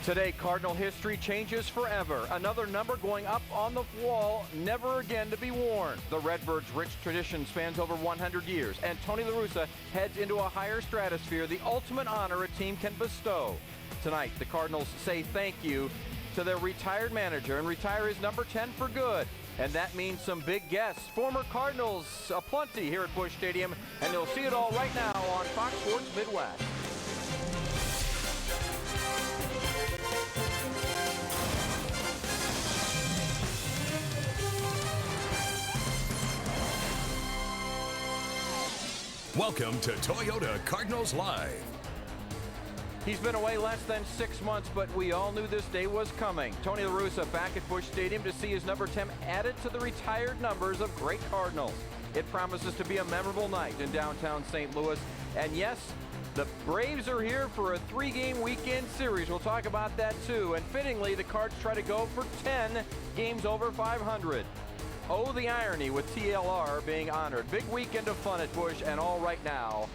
Today, Cardinal history changes forever. Another number going up on the wall, never again to be worn. The Redbirds' rich tradition spans over 100 years, and Tony La Russa heads into a higher stratosphere, the ultimate honor a team can bestow. Tonight, the Cardinals say thank you to their retired manager and retire his number 10 for good. And that means some big guests. Former Cardinals aplenty here at Busch Stadium, and you'll see it all right now on Fox Sports Midwest. Welcome to Toyota Cardinals Live. He's been away less than 6 months, but we all knew this day was coming. Tony La Russa back at Busch Stadium to see his number 10 added to the retired numbers of great Cardinals. It promises to be a memorable night in downtown St. Louis. And yes, the Braves are here for a 3-game weekend series. We'll talk about that too. And fittingly, the Cards try to go for 10 games over 500. Oh, the irony with TLR being honored. Big weekend of fun at Busch, and all right now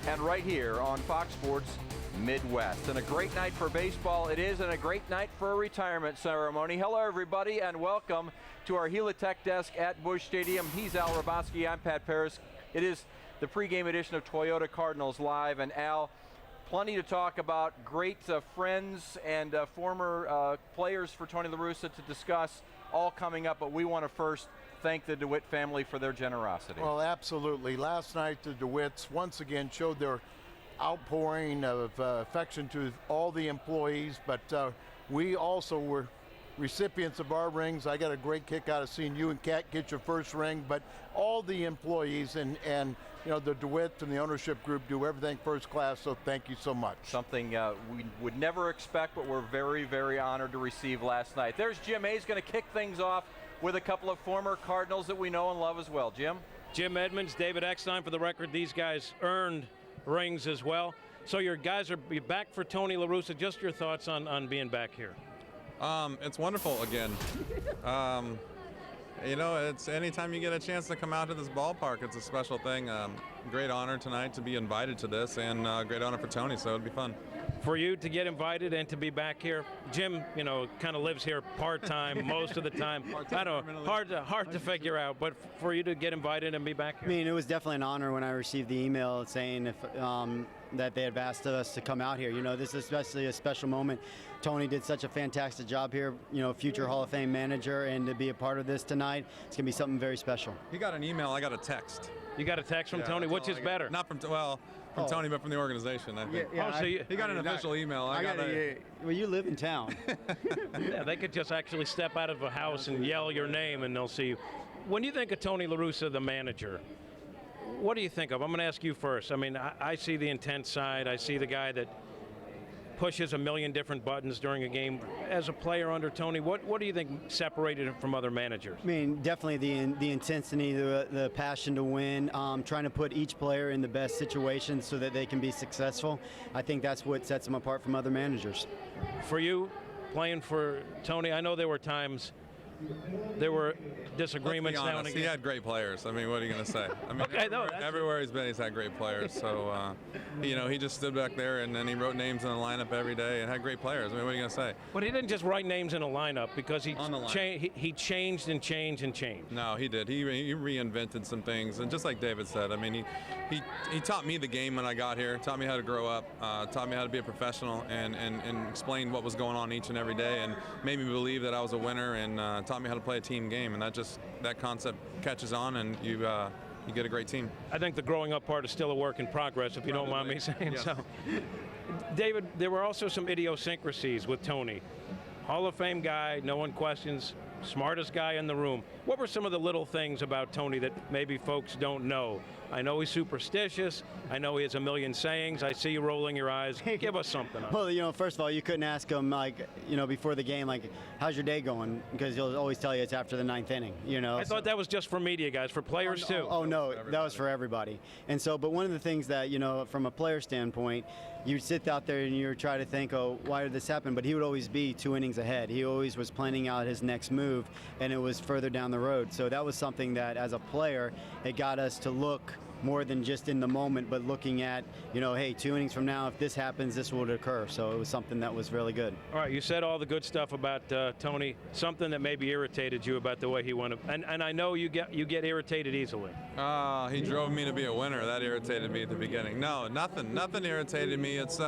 and right here on Fox Sports Midwest. And a great night for baseball it is, and a great night for a retirement ceremony. Hello, everybody, and welcome to our Helitech desk at Busch Stadium. He's Al Roboski. I'm Pat Paris. It is the pregame edition of Toyota Cardinals Live, and Al, plenty to talk about. Great friends and former players for Tony La Russa to discuss, all coming up, but we want to first thank the DeWitt family for their generosity. Well, absolutely. Last night, the DeWitts once again showed their outpouring of affection to all the employees, but we also were recipients of our rings. I got a great kick out of seeing you and Kat get your first ring, but all the employees and you know, the DeWitt and the ownership group do everything first class, so thank you so much. Something we would never expect, but we're very, very honored to receive last night. There's Jim Hayes going to kick things off with a couple of former Cardinals that we know and love as well. Jim? Jim Edmonds, David Eckstein. For the record, these guys earned rings as well. So your guys are back for Tony La Russa. Just your thoughts on being back here. It's wonderful again. You know, it's anytime you get a chance to come out to this ballpark, it's a special thing. Great honor tonight to be invited to this, and great honor for Tony, so it'd be fun. For you to get invited and to be back here, Jim, you know, kind of lives here part-time most of the time. I don't know, hard to figure out, but for you to get invited and be back here. I mean, it was definitely an honor when I received the email saying if that they had asked us to come out here. You know, this is especially a special moment. Tony did such a fantastic job here, you know, future Hall of Fame manager, and to be a part of this tonight, it's going to be something very special. He got an email, I got a text. You got a text from Tony? Which is better? Not from, well, from Tony, but from the organization, I think. So he got an official email. Well, you live in town. Yeah, they could just actually step out of a house and yell your name and they'll see you. When you think of Tony La Russa, the manager, what do you think of? I'm going to ask you first. I mean, I see the intense side. I see the guy that pushes a million different buttons during a game. As a player under Tony, what do you think separated him from other managers? I mean, definitely the intensity, the passion to win, trying to put each player in the best situation so that they can be successful. I think that's what sets him apart from other managers. For you, playing for Tony, I know there were times there were disagreements. Let's be honest, he had great players. I mean, what are you going to say? I mean, okay, everywhere he's been, he's had great players. So, you know, he just stood back there and then he wrote names in the lineup every day and had great players. I mean, what are you going to say? But he didn't just write names in a lineup because he changed and changed and changed. No, he did. He reinvented some things. And just like David said, I mean, he taught me the game when I got here, taught me how to grow up, taught me how to be a professional and explained what was going on each and every day and made me believe that I was a winner and taught me how to play a team game, and that concept catches on, and you get a great team. I think the growing up part is still a work in progress, if you don't mind me saying so. David, there were also some idiosyncrasies with Tony. Hall of Fame guy, no one questions, smartest guy in the room. What were some of the little things about Tony that maybe folks don't know? I know he's superstitious. I know he has a million sayings. I see you rolling your eyes. Give us something. Well, you know, first of all, you couldn't ask him, like, you know, before the game, like, how's your day going? Because he'll always tell you it's after the 9th inning, you know. I thought that was just for media guys, for players too. Oh, no, that was for everybody. And so, but one of the things that, you know, from a player standpoint, you sit out there and you try to think, oh, why did this happen? But he would always be 2 innings ahead. He always was planning out his next move, and it was further down the road. So that was something that, as a player, it got us to look more than just in the moment, but looking at, you know, hey, 2 innings from now, if this happens, this would occur. So it was something that was really good. All right, you said all the good stuff about Tony. Something that maybe irritated you about the way he went, and I know you get irritated easily. He drove me to be a winner. That irritated me at the beginning. No, nothing irritated me. It's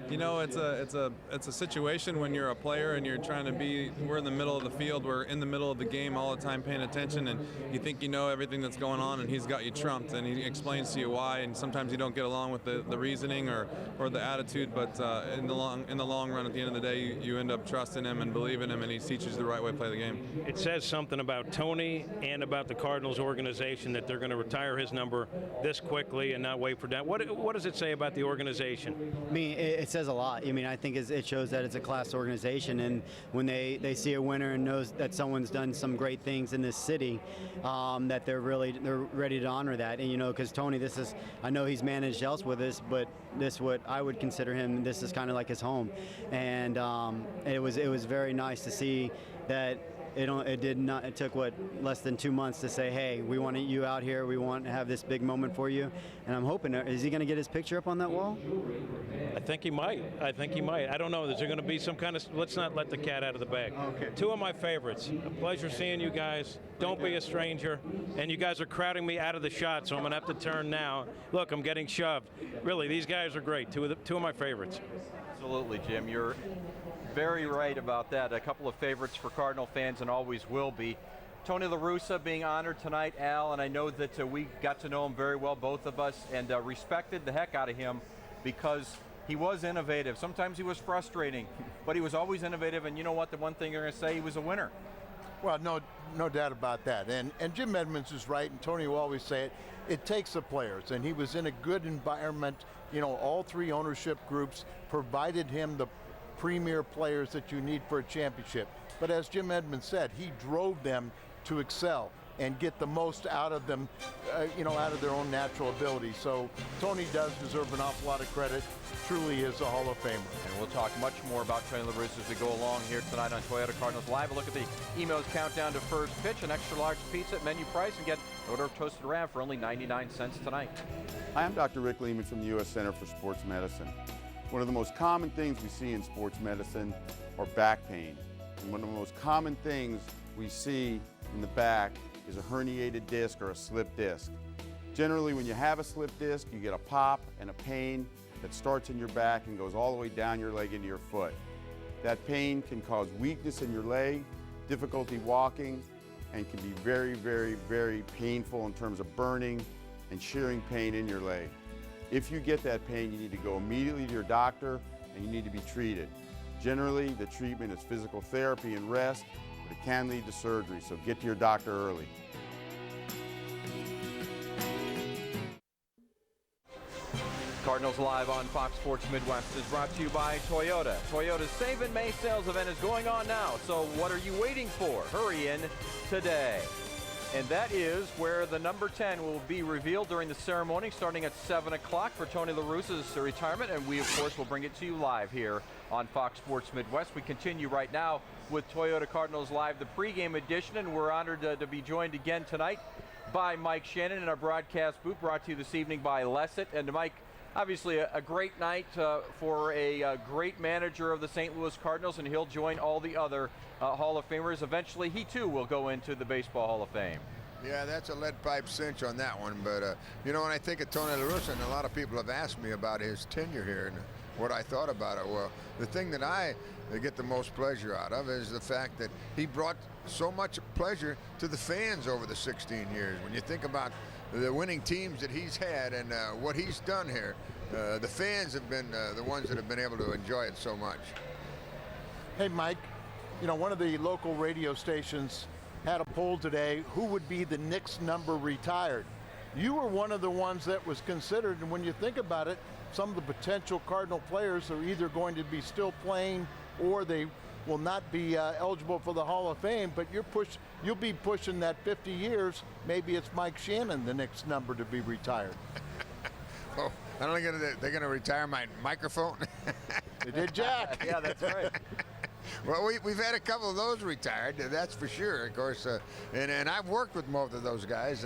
you know, it's a situation when you're a player and you're trying to be. We're in the middle of the field. We're in the middle of the game all the time, paying attention, and you think you know everything that's going on, and he's got you trumped, and he explains to you why. And sometimes you don't get along with the reasoning or the attitude, but in the long run, at the end of the day, you end up trusting him and believing him, and he teaches you the right way to play the game. It says something about Tony and about the Cardinals organization that they're going to retire his number this quickly and not wait for that. What does it say about the organization? I mean, it says a lot. I mean, I think it shows that it's a class organization, and when they see a winner and knows that someone's done some great things in this city, that they're ready to honor that. And you know, because Tony, I know he's managed elsewhere with this, but this what I would consider him. This is kind of like his home, and it was very nice to see that. It took less than 2 months to say, hey, we want you out here. We want to have this big moment for you. And I'm hoping, is he going to get his picture up on that wall? I think he might. I don't know. Is there going to be some kind of? Let's not let the cat out of the bag. Okay. 2 of my favorites. A pleasure seeing you guys. Don't be a stranger. And you guys are crowding me out of the shot, so I'm going to have to turn now. Look, I'm getting shoved. Really, these guys are great. Two of my favorites. Absolutely, Jim. You're very right about that. A couple of favorites for Cardinal fans and always will be. Tony La Russa being honored tonight, Al, and I know that we got to know him very well, both of us, and respected the heck out of him because he was innovative. Sometimes he was frustrating, but he was always innovative, and you know what? The one thing you're going to say, he was a winner. Well, no doubt about that. And Jim Edmonds is right, and Tony will always say it. It takes the players, and he was in a good environment. You know, all 3 ownership groups provided him the premier players that you need for a championship. But as Jim Edmonds said, he drove them to excel and get the most out of them, out of their own natural ability. So Tony does deserve an awful lot of credit. Truly is a Hall of Famer. And we'll talk much more about Tony La Russa as we go along here tonight on Toyota Cardinals Live. A look at the emails countdown to first pitch, an extra large pizza at menu price, and get an order of toasted ram for only 99 cents tonight. Hi, I'm Dr. Rick Lehman from the U.S. Center for Sports Medicine. One of the most common things we see in sports medicine are back pain. And one of the most common things we see in the back is a herniated disc or a slipped disc. Generally, when you have a slipped disc, you get a pop and a pain that starts in your back and goes all the way down your leg into your foot. That pain can cause weakness in your leg, difficulty walking, and can be very, very, very painful in terms of burning and shearing pain in your leg. If you get that pain, you need to go immediately to your doctor and you need to be treated. Generally, the treatment is physical therapy and rest, but it can lead to surgery, so get to your doctor early. Cardinals Live on Fox Sports Midwest is brought to you by Toyota. Toyota's Save in May sales event is going on now, so what are you waiting for? Hurry in today. And that is where the number 10 will be revealed during the ceremony starting at 7 o'clock for Tony La Russa's retirement. And we, of course, will bring it to you live here on Fox Sports Midwest. We continue right now with Toyota Cardinals Live, the pregame edition, and we're honored to be joined again tonight by Mike Shannon in our broadcast booth, brought to you this evening by Lesset. And Mike, obviously a great night for a great manager of the St. Louis Cardinals, and he'll join all the other Hall of Famers. Eventually, he too will go into the Baseball Hall of Fame. Yeah, that's a lead pipe cinch on that one. But, when I think of Tony La Russa, and a lot of people have asked me about his tenure here and what I thought about it. Well, the thing that I get the most pleasure out of is the fact that he brought so much pleasure to the fans over the 16 years. When you think about the winning teams that he's had and what he's done here, the fans have been the ones that have been able to enjoy it so much. Hey, Mike, one of the local radio stations had a poll today, who would be the next number retired? You were one of the ones that was considered, and when you think about it, some of the potential Cardinal players are either going to be still playing or they will not be eligible for the Hall of Fame, but you'll be pushing that 50 years. Maybe it's Mike Shannon, the next number to be retired. Oh, I don't think they're going to retire my microphone. They did Jack. Yeah, that's right. Well, we've had a couple of those retired, that's for sure, of course. And I've worked with most of those guys.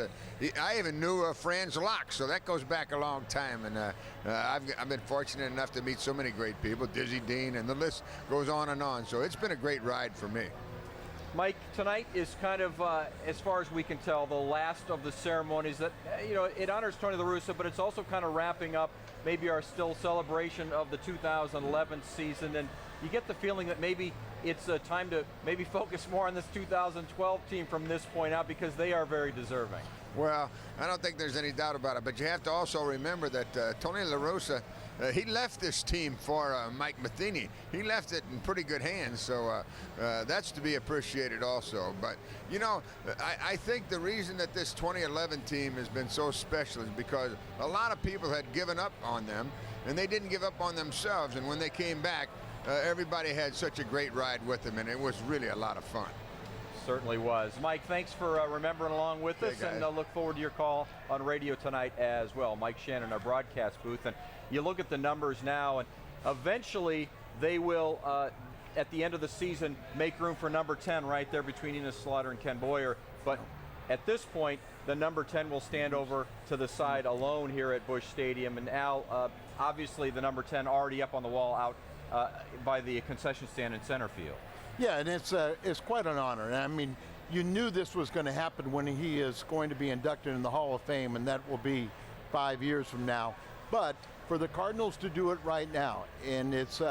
I even knew Franz Locke, so that goes back a long time. And I've been fortunate enough to meet so many great people, Dizzy Dean, and the list goes on and on. So it's been a great ride for me. Mike, tonight is kind of, as far as we can tell, the last of the ceremonies that, it honors Tony La Russa, but it's also kind of wrapping up maybe our still celebration of the 2011 season. And you get the feeling that maybe it's a time to maybe focus more on this 2012 team from this point out, because they are very deserving. Well, I don't think there's any doubt about it, but you have to also remember that Tony La Russa, he left this team for Mike Matheny. He left it in pretty good hands, so that's to be appreciated also. But, I think the reason that this 2011 team has been so special is because a lot of people had given up on them, and they didn't give up on themselves. And when they came back, everybody had such a great ride with them, and it was really a lot of fun. Certainly was. Mike, thanks for remembering along with us, and look forward to your call on radio tonight as well. Mike Shannon, our broadcast booth. And you look at the numbers now, and eventually they will, at the end of the season, make room for number 10 right there between Enos Slaughter and Ken Boyer. But at this point, the number 10 will stand over to the side alone here at Busch Stadium. And Al, obviously the number 10 already up on the wall out by the concession stand in center field. Yeah, and it's quite an honor. And I mean, you knew this was going to happen when he is going to be inducted in the Hall of Fame, and that will be 5 years from now. But for the Cardinals to do it right now, and it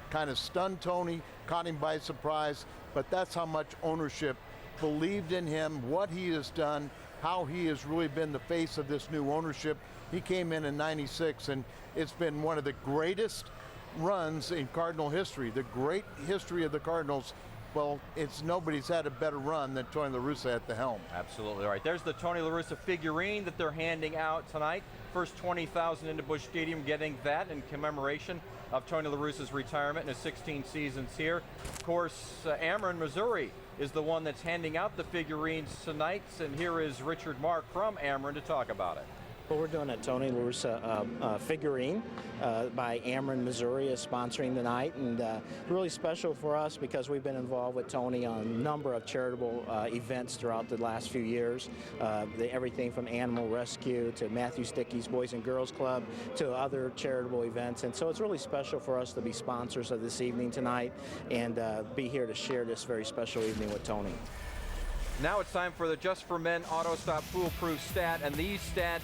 kind of stunned Tony, caught him by surprise, but that's how much ownership believed in him, what he has done, how he has really been the face of this new ownership. He came in '96, and it's been one of the greatest runs in Cardinal history. The great history of the Cardinals, well, nobody's had a better run than Tony La Russa at the helm. Absolutely. All right, there's the Tony La Russa figurine that they're handing out tonight. First 20,000 into Busch Stadium, getting that in commemoration of Tony La Russa's retirement in his 16 seasons here. Of course, Ameren, Missouri is the one that's handing out the figurines tonight, and here is Richard Mark from Ameren to talk about it. Well, we're doing a Tony La Russa figurine by Ameren, Missouri is sponsoring the night, and really special for us because we've been involved with Tony on a number of charitable events throughout the last few years. Everything from animal rescue to Matthew Sticky's Boys and Girls Club to other charitable events, and so it's really special for us to be sponsors of this evening tonight and be here to share this very special evening with Tony. Now it's time for the Just for Men Auto Stop Foolproof stat, and these stats,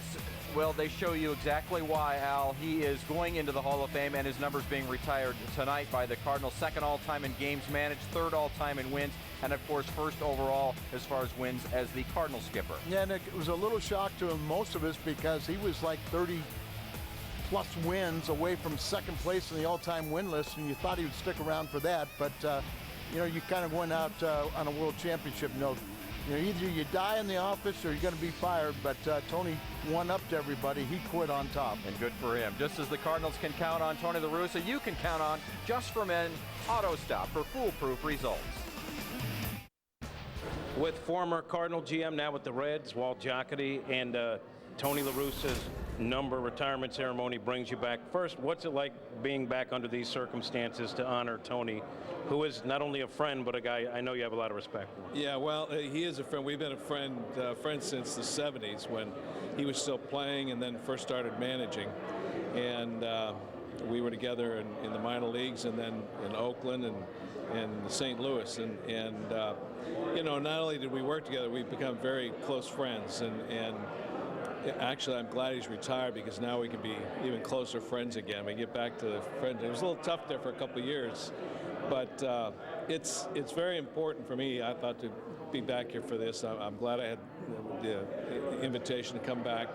well, they show you exactly why, Al. He is going into the Hall of Fame, and his number's being retired tonight by the Cardinals. Second all-time in games managed, third all-time in wins, and of course first overall as far as wins as the Cardinal skipper. Yeah, and it was a little shock to most of us because he was like 30-plus wins away from second place in the all-time win list, and you thought he would stick around for that, but you kind of went out on a world championship note. Either you die in the office or you're going to be fired, but Tony won up to everybody. He quit on top. And good for him. Just as the Cardinals can count on Tony La Russa, you can count on Just for Men Auto Stop for foolproof results. With former Cardinal GM, now with the Reds, Walt Jocketty, and Tony La Russa's number retirement ceremony brings you back. First, what's it like being back under these circumstances to honor Tony, who is not only a friend, but a guy I know you have a lot of respect for? Yeah, well, he is a friend. We've been friends since the 70s when he was still playing and then first started managing. And we were together in the minor leagues and then in Oakland and St. Louis. And not only did we work together, we've become very close friends. And actually, I'm glad he's retired because now we can be even closer friends again. We get back to the friends. It was a little tough there for a couple of years, but it's very important for me, I thought, to be back here for this. I'm glad I had the invitation to come back.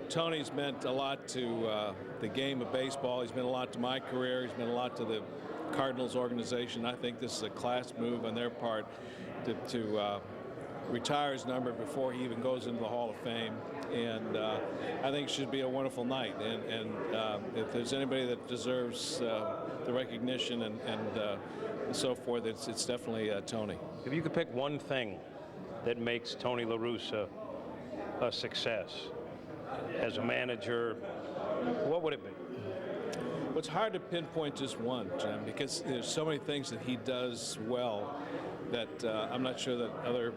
Tony's meant a lot to the game of baseball. He's meant a lot to my career. He's meant a lot to the Cardinals organization. I think this is a class move on their part to retire his number before he even goes into the Hall of Fame. And I think it should be a wonderful night. And if there's anybody that deserves the recognition and so forth, it's definitely Tony. If you could pick one thing that makes Tony La Russa a success as a manager, what would it be? Well, it's hard to pinpoint just one, Jim, because there's so many things that he does well that I'm not sure that other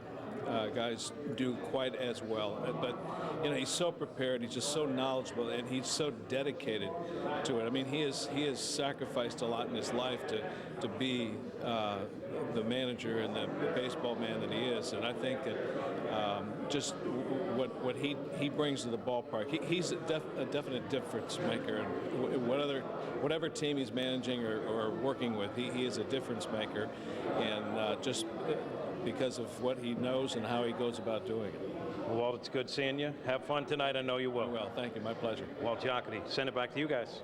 guys do quite as well. But you know, he's so prepared, he's just so knowledgeable, and he's so dedicated to it. I mean, he has sacrificed a lot in his life to be the manager and the baseball man that he is. And I think that just what he brings to the ballpark, he's a definite difference maker. And whatever team he's managing or working with, he is a difference maker. And just because of what he knows and how he goes about doing it. Well, Walt, it's good seeing you. Have fun tonight. I know you will. Well, thank you. My pleasure. Walt Giacotti, send it back to you guys.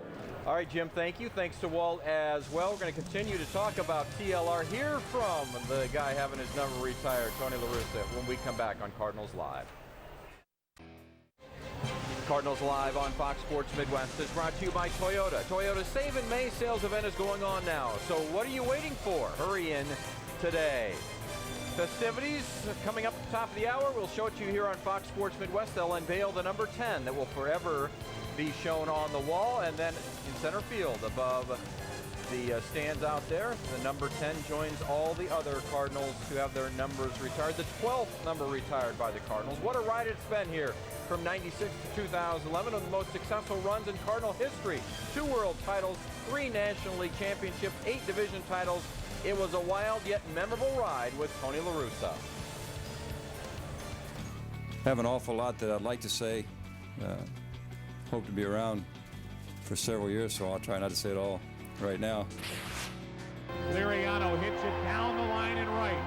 All right, Jim, thank you. Thanks to Walt as well. We're going to continue to talk about TLR. Hear from the guy having his number retired, Tony La Russa, when we come back on Cardinals Live. Cardinals Live on Fox Sports Midwest is brought to you by Toyota. Toyota's Save in May sales event is going on now. So what are you waiting for? Hurry in today. Festivities coming up at the top of the hour. We'll show it to you here on Fox Sports Midwest. They'll unveil the number 10 that will forever be shown on the wall. And then in center field above the stands out there, the number 10 joins all the other Cardinals who have their numbers retired. The 12th number retired by the Cardinals. What a ride it's been here from 96 to 2011. One of the most successful runs in Cardinal history. 2 world titles, 3 National League championships, 8 division titles. It was a wild yet memorable ride with Tony La Russa. Have an awful lot that I'd like to say. Hope to be around for several years, so I'll try not to say it all right now. Liriano hits it down the line and right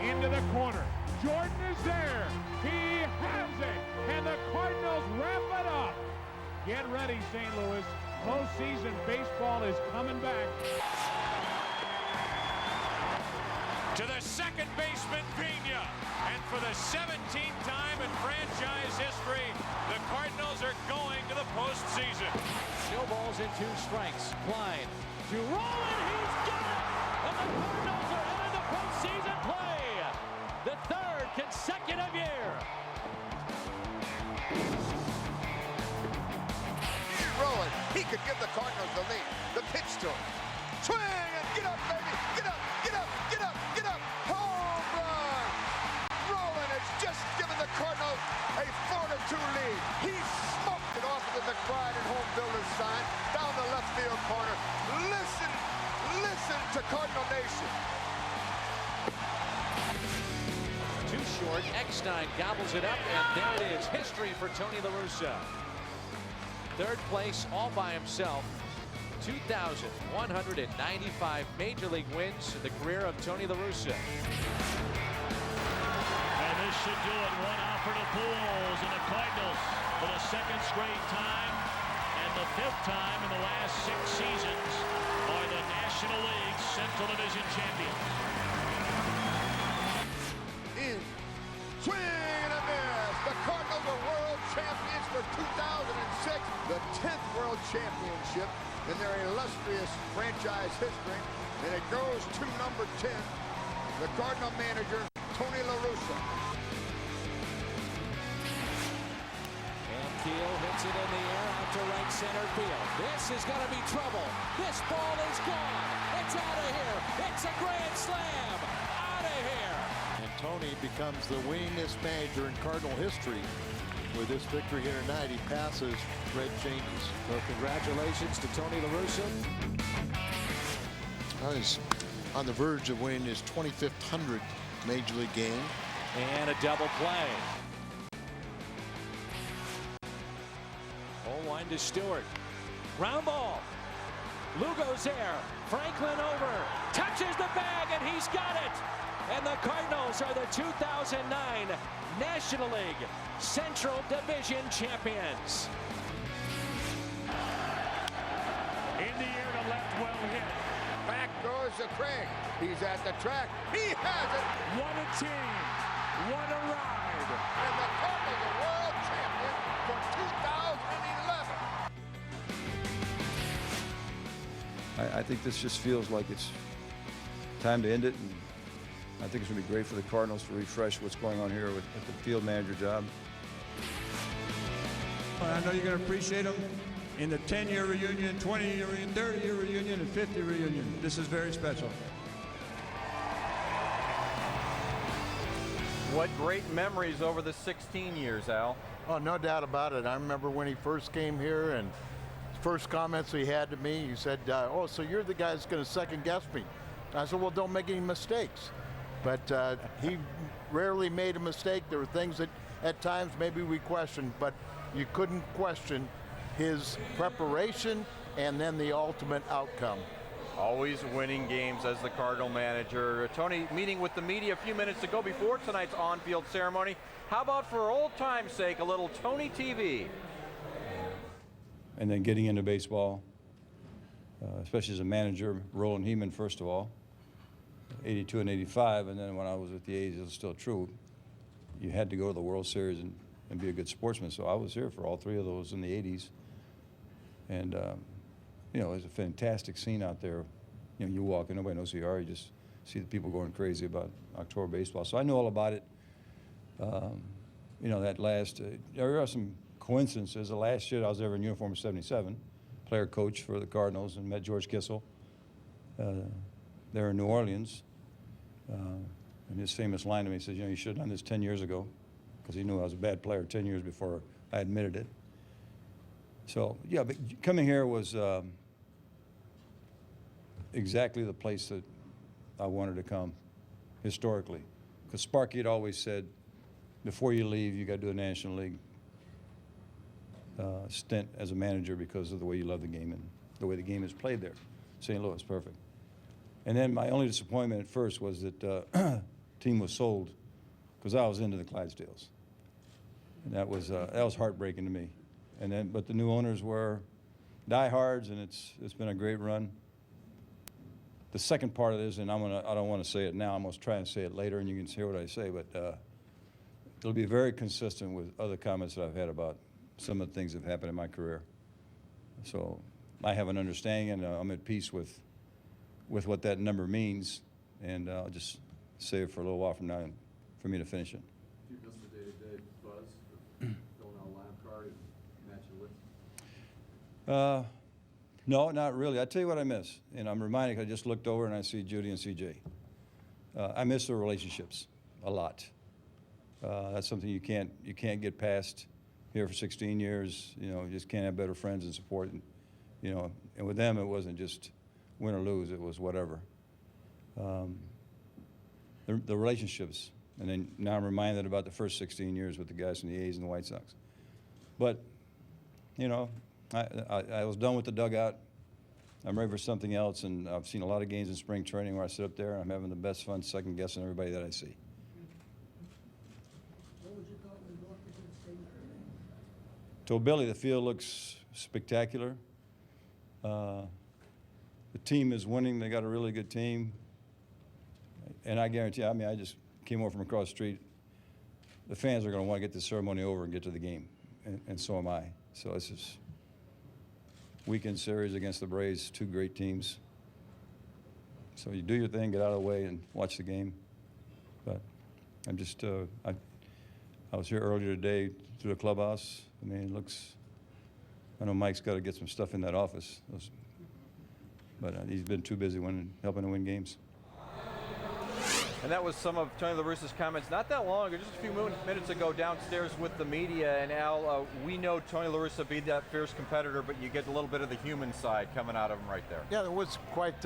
into the corner. Jordan is there. He has it, and the Cardinals wrap it up. Get ready, St. Louis. Postseason baseball is coming back. To the second baseman, Pena. And for the 17th time in franchise history, the Cardinals are going to the postseason. No balls and 2 strikes. Klein to Rollin. He's got it! And the Cardinals are headed to postseason play. The 3rd consecutive year. Rollin. He could give the Cardinals the lead. The pitch to him. Swing and get up, baby. Get up, get up, get up, get up. Home run. Rollin has just given the Cardinals a 4-2 lead. He smoked it off of the McBride and Home Builders sign down the left field corner. Listen to Cardinal Nation. Too short. Eckstein gobbles it up, and there it is. History for Tony La Russa. 3rd place all by himself. 2,195 Major League wins in the career of Tony La Russa. And this should do it. 1 out for the Bulls, and the Cardinals for the 2nd straight time and the 5th time in the last 6 seasons are the National League Central Division champions. In. Swing and a miss. The Cardinals are world champions for 2006. The 10th world championship in their illustrious franchise history, and it goes to number 10, the Cardinal manager, Tony La Russa. And Keel hits it in the air out to right center field. This is going to be trouble. This ball is gone. It's out of here. It's a grand slam. Out of here. And Tony becomes the winningest manager in Cardinal history. With this victory here tonight, he passes Red Changes. Well, congratulations to Tony La Russa. He's on the verge of winning his 25th 100 Major League game. And a double play. Hole line to Stewart. Ground ball. Lugo's there. Franklin over. Touches the bag, and he's got it. And the Cardinals are the 2009 National League Central Division champions. In the air to left, well hit. Back goes to Craig. He's at the track. He has it. What a team. What a ride. And the Cardinals are world champion for 2011. I think this just feels like it's time to end it, and I think it's going to be great for the Cardinals to refresh what's going on here with the field manager job. I know you're going to appreciate him. in the 10-year reunion, 20-year reunion, 30-year reunion, and 50 reunion. This is very special. What great memories over the 16 years, Al. Oh, no doubt about it. I remember when he first came here, and first comments he had to me, he said, oh, so you're the guy that's going to second guess me. I said, well, don't make any mistakes. But he rarely made a mistake. There were things that at times maybe we questioned, but you couldn't question his preparation and then the ultimate outcome. Always winning games as the Cardinal manager. Tony meeting with the media a few minutes ago before tonight's on-field ceremony. How about for old time's sake, a little Tony TV? And then getting into baseball, especially as a manager, Roland Heeman first of all, 82 and 85, and then when I was with the A's, it was still true. You had to go to the World Series and be a good sportsman. So I was here for all three of those in the 80s. And, you know, it was a fantastic scene out there. You know, you walk in, nobody knows who you are. You just see the people going crazy about October baseball. So I know all about it. You know, that last, there are some coincidences. The last year I was ever in uniform of 77, player coach for the Cardinals, and met George Kissel there in New Orleans. And his famous line to me, he says, you know, you should have done this 10 years ago, because he knew I was a bad player 10 years before I admitted it. So, yeah, but coming here was exactly the place that I wanted to come historically. Because Sparky had always said, before you leave, you got to do a National League stint as a manager because of the way you love the game and the way the game is played there. St. Louis, perfect. And then my only disappointment at first was that the team was sold because I was into the Clydesdales. And that was heartbreaking to me. And then, but the new owners were diehards, and it's been a great run. The second part of this, and I don't want to say it now, I'm going to try and say it later, and you can hear what I say, but it'll be very consistent with other comments that I've had about some of the things that have happened in my career. So I have an understanding, and I'm at peace with what that number means, and I'll just save it for a little while from now for me to finish it. Do you miss the day-to-day buzz of filling out a lineup card and matching with? No, not really. I tell you what I miss, and I'm reminded, I just looked over and I see Judy and CJ. I miss their relationships a lot. That's something you can't get past here for 16 years. You know, you just can't have better friends and support. And, you know, and with them, it wasn't just win or lose; it was whatever. The relationships, and then now I'm reminded about the first 16 years with the guys from the A's and the White Sox. But, you know, I was done with the dugout. I'm ready for something else, and I've seen a lot of games in spring training where I sit up there and I'm having the best fun second guessing everybody that I see. Told Billy the field looks spectacular. The team is winning. They got a really good team. And I guarantee, I mean, I just came over from across the street. The fans are going to want to get the ceremony over and get to the game, and so am I. So this is weekend series against the Braves, two great teams. So you do your thing, get out of the way, and watch the game. But I'm just, I was here earlier today through the clubhouse. I mean, it looks, I know Mike's got to get some stuff in that office. But he's been too busy helping to win games. And that was some of Tony La Russa's comments not that long ago, just a few minutes ago downstairs with the media. And Al, we know Tony La Russa be that fierce competitor, but you get a little bit of the human side coming out of him right there. Yeah, there was quite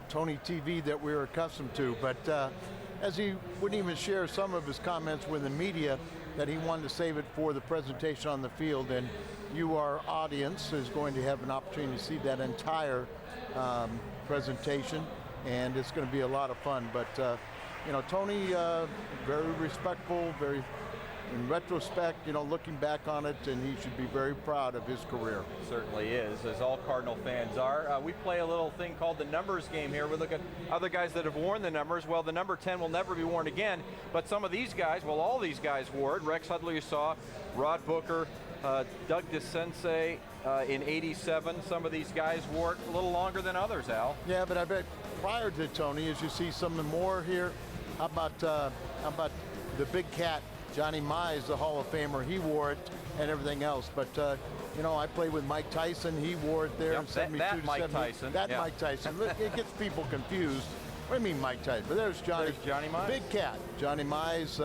Tony TV that we were accustomed to, but as he wouldn't even share some of his comments with the media, that he wanted to save it for the presentation on the field. And you, our audience, is going to have an opportunity to see that entire presentation, and it's going to be a lot of fun. But you know, Tony, very respectful, very, in retrospect, you know, looking back on it, and he should be very proud of his career. Certainly is, as all Cardinal fans are. We play a little thing called the numbers game here. We look at other guys that have worn the numbers. Well, the number 10 will never be worn again, but some of these guys, well, all these guys wore it. Rex Hudler, you saw, Rod Booker, Doug DeSensei in 87. Some of these guys wore it a little longer than others, Al. Yeah, but I bet prior to Tony, as you see some more here, how about the big cat, Johnny Mize, the Hall of Famer? He wore it and everything else. But You know, I played with Mike Tyson. He wore it there in 72 that to Mike 70. Tyson. That Yeah. Mike Tyson. Look, it gets people confused. What do you mean Mike Tyson? But there's Johnny. There's Johnny Mize. Big cat. Johnny Mize.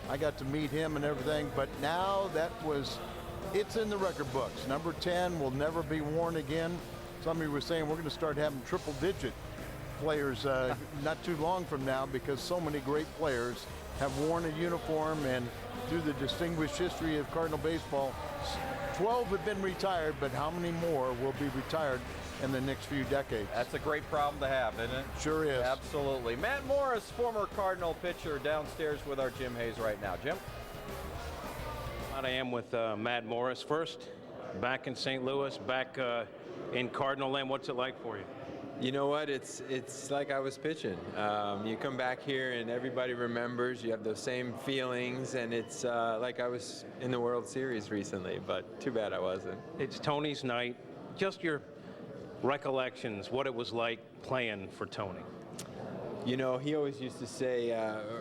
I got to meet him and everything. But now it's in the record books. Number 10 will never be worn again. Somebody was saying we're going to start having triple-digit players not too long from now, because so many great players have worn a uniform, and through the distinguished history of Cardinal baseball, 12 have been retired, but how many more will be retired in the next few decades? That's a great problem to have, isn't it? Sure is. Absolutely. Matt Morris, former Cardinal pitcher, downstairs with our Jim Hayes right now. Jim? I am with Matt Morris. First, back in St. Louis, back in Cardinal land. What's it like for you? You know what? It's like I was pitching. You come back here and everybody remembers. You have those same feelings, and it's like I was in the World Series recently, but too bad I wasn't. It's Tony's night. Just your recollections, what it was like playing for Tony. You know, he always used to say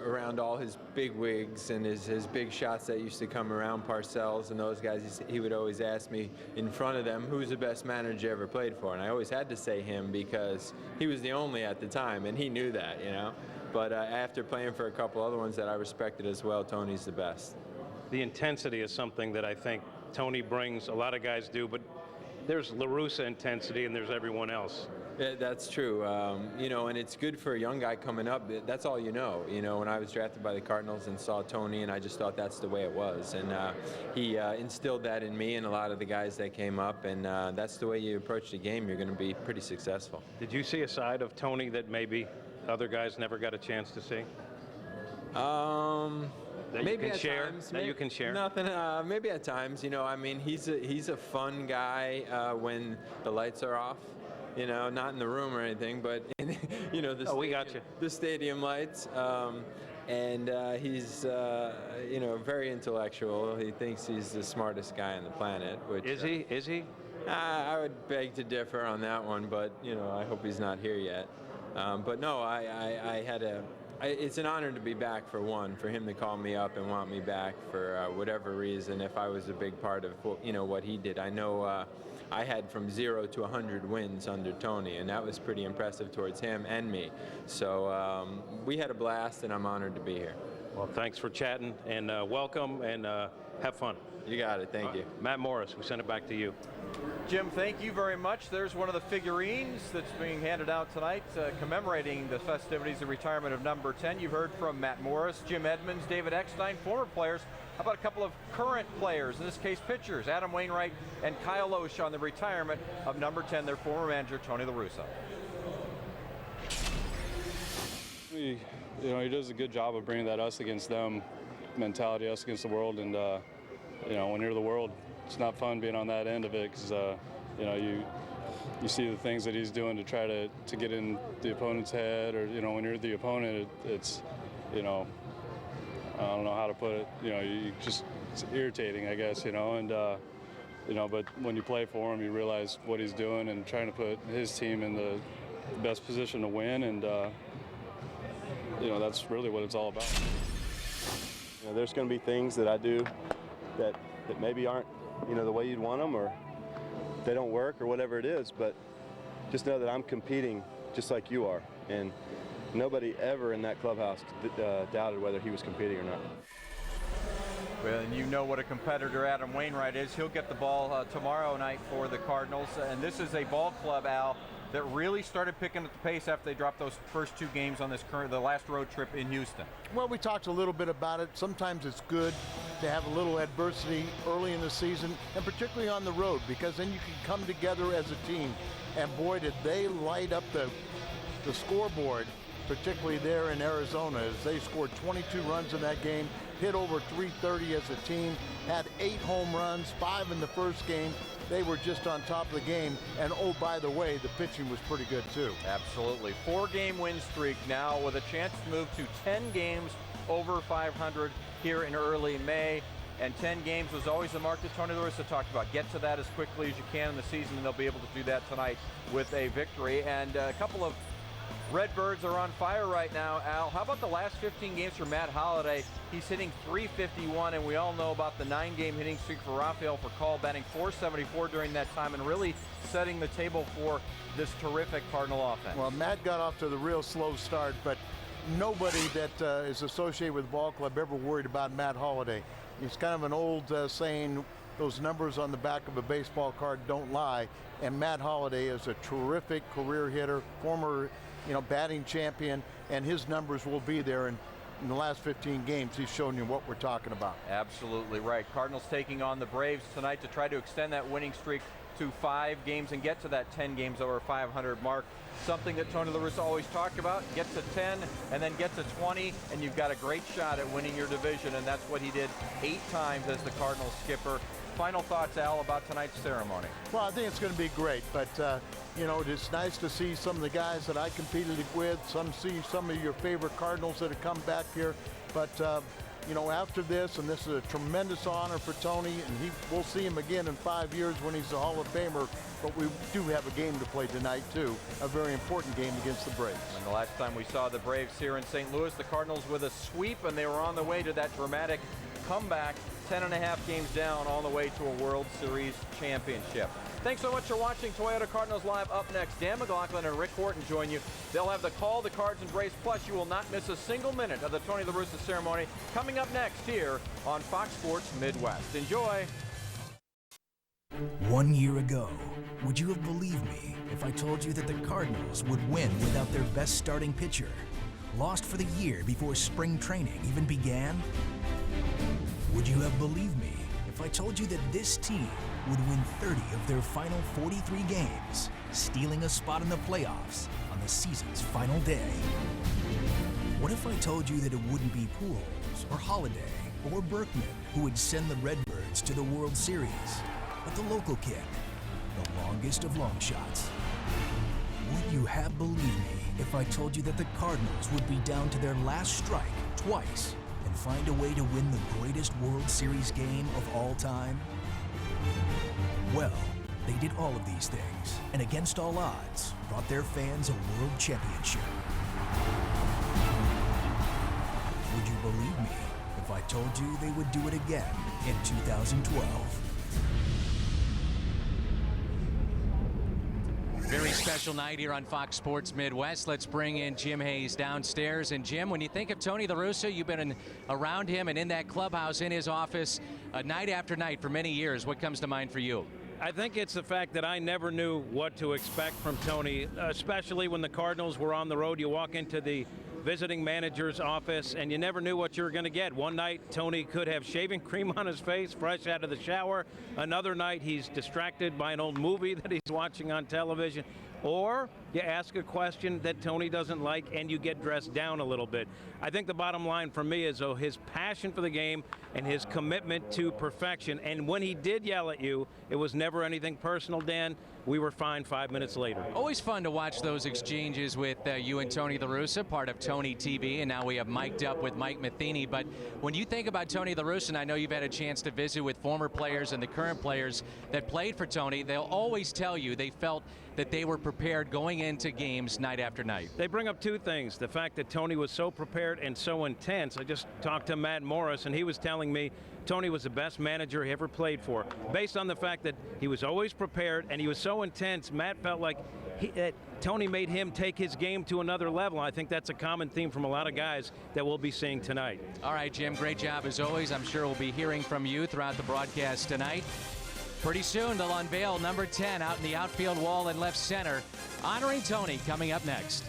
around all his big wigs and his big shots that used to come around, Parcells and those guys, he would always ask me in front of them, who's the best manager you ever played for? And I always had to say him, because he was the only at the time, and he knew that, you know. But after playing for a couple other ones that I respected as well, Tony's the best. The intensity is something that I think Tony brings. A lot of guys do, but there's Russa intensity and there's everyone else. Yeah, that's true. You know, and it's good for a young guy coming up. That's all you know. You know, when I was drafted by the Cardinals and saw Tony, and I just thought that's the way it was. And he instilled that in me and a lot of the guys that came up. And that's the way you approach the game. You're going to be pretty successful. Did you see a side of Tony that maybe other guys never got a chance to see? That maybe you can share. Times, that you can share. Nothing. Maybe at times. You know, I mean, he's a fun guy when the lights are off. You know, not in the room or anything, but in, you know, we got you. The stadium lights. And he's, you know, very intellectual. He thinks he's the smartest guy on the planet. Which, is he? Is he? I would beg to differ on that one, but you know, I hope he's not here yet. But no, it's an honor to be back, for one, for him to call me up and want me back for whatever reason. If I was a big part of, you know, what he did, I know I had from 0 to 100 wins under Tony, and that was pretty impressive towards him and me. So we had a blast, and I'm honored to be here. Well, thanks for chatting, and welcome, and have fun. You got it. Thank you. Matt Morris, we send it back to you. Jim, thank you very much. There's one of the figurines that's being handed out tonight commemorating the festivities of retirement of number 10. You've heard from Matt Morris, Jim Edmonds, David Eckstein, former players. How about a couple of current players, in this case pitchers, Adam Wainwright and Kyle Oesch, on the retirement of number 10, their former manager, Tony La Russa. You know, he does a good job of bringing that us against them mentality, us against the world, and you know, when you're the world, it's not fun being on that end of it, because you know, you see the things that he's doing to try to get in the opponent's head, or you know, when you're the opponent, it's you know, I don't know how to put it, you know, it's irritating, I guess, you know, and you know, but when you play for him, you realize what he's doing and trying to put his team in the best position to win, and you know, that's really what it's all about. You know, there's going to be things that I do that maybe aren't, you know, the way you'd want them, or they don't work, or whatever it is, but just know that I'm competing just like you are, and nobody ever in that clubhouse doubted whether he was competing or not. Well, and you know what a competitor Adam Wainwright is. He'll get the ball tomorrow night for the Cardinals, and this is a ball club, Al, that really started picking up the pace after they dropped those first two games on the last road trip in Houston. Well, we talked a little bit about it. Sometimes it's good to have a little adversity early in the season, and particularly on the road, because then you can come together as a team. And boy, did they light up the scoreboard, particularly there in Arizona, as they scored 22 runs in that game, hit over 330 as a team, had 8 home runs, 5 in the first game. They were just on top of the game, and oh, by the way, the pitching was pretty good too. Absolutely. 4-game win streak now, with a chance to move to 10 games over 500 here in early May. And 10 games was always the mark that Tony La Russa talked about. Get to that as quickly as you can in the season, and they'll be able to do that tonight with a victory. And a couple of Redbirds are on fire right now, Al. How about the last 15 games for Matt Holliday? He's hitting .351, and we all know about the 9-game hitting streak for Rafael Furcal, batting .474 during that time, and really setting the table for this terrific Cardinal offense. Well, Matt got off to the real slow start, but nobody that is associated with the ball club ever worried about Matt Holliday. He's kind of an old saying, those numbers on the back of a baseball card don't lie, and Matt Holliday is a terrific career hitter, former batting champion, and his numbers will be there. And in the last 15 games, he's shown you what we're talking about. Absolutely right. Cardinals taking on the Braves tonight to try to extend that winning streak to 5 games and get to that 10 games over 500 mark. Something that Tony La Russa always talked about. Get to 10 and then get to 20, and you've got a great shot at winning your division, and that's what he did 8 times as the Cardinals skipper. Final thoughts, Al, about tonight's ceremony? Well, I think it's going to be great, but it's nice to see some of the guys that I competed with, see some of your favorite Cardinals that have come back here. But after this, and this is a tremendous honor for Tony, and we'll see him again in 5 years when he's a Hall of Famer. But we do have a game to play tonight, too, a very important game against the Braves. And the last time we saw the Braves here in St. Louis, the Cardinals with a sweep, and they were on the way to that dramatic comeback, 10.5 games down on the way to a World Series championship. Thanks so much for watching Toyota Cardinals Live. Up next, Dan McLaughlin and Rick Horton join you. They'll have the call, the cards, and brace. Plus, you will not miss a single minute of the Tony La Russa ceremony coming up next here on Fox Sports Midwest. Enjoy. 1 year ago, would you have believed me if I told you that the Cardinals would win without their best starting pitcher? Lost for the year before spring training even began? Would you have believed me if I told you that this team would win 30 of their final 43 games, stealing a spot in the playoffs on the season's final day? What if I told you that it wouldn't be Pujols or Holiday or Berkman who would send the Redbirds to the World Series, but the local kid, the longest of long shots? Would you have believed me if I told you that the Cardinals would be down to their last strike twice and find a way to win the greatest World Series game of all time? Well, they did all of these things, and against all odds, brought their fans a world championship. Would you believe me if I told you they would do it again in 2012? Very special night here on Fox Sports Midwest. Let's bring in Jim Hayes downstairs. And Jim, when you think of Tony La Russa, you've been around him and in that clubhouse, in his office, night after night for many years. What comes to mind for you? I think it's the fact that I never knew what to expect from Tony, especially when the Cardinals were on the road. You walk into the visiting manager's office and you never knew what you were going to get. One night, Tony could have shaving cream on his face, fresh out of the shower. Another night, he's distracted by an old movie that he's watching on television. Or you ask a question that Tony doesn't like and you get dressed down a little bit. I think the bottom line for me is his passion for the game and his commitment to perfection. And when he did yell at you, it was never anything personal, Dan. We were fine 5 minutes later. Always fun to watch those exchanges with you and Tony La Russa, part of Tony TV, and now we have mic'd up with Mike Matheny. But when you think about Tony La Russa, and I know you've had a chance to visit with former players and the current players that played for Tony, they'll always tell you they felt that they were prepared going into games night after night. They bring up two things. The fact that Tony was so prepared and so intense. I just talked to Matt Morris, and he was telling me Tony was the best manager he ever played for, based on the fact that he was always prepared and he was so intense. Matt felt like Tony made him take his game to another level. I think that's a common theme from a lot of guys that we'll be seeing tonight. All right, Jim, great job as always. I'm sure we'll be hearing from you throughout the broadcast tonight. Pretty soon they'll unveil number 10 out in the outfield wall in left center, honoring Tony, coming up next.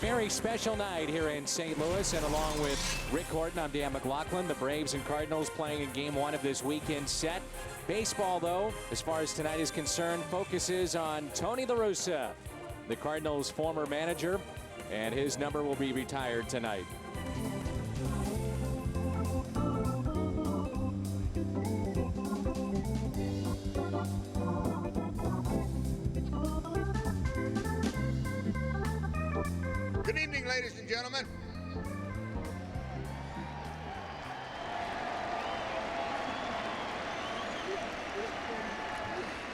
very special night here in St. Louis, and along with Rick Horton, I'm Dan McLaughlin. The Braves and Cardinals playing in Game 1 of this weekend set. Baseball, though, as far as tonight is concerned, focuses on Tony La Russa, the Cardinals' former manager, and his number will be retired tonight. Good evening, ladies and gentlemen.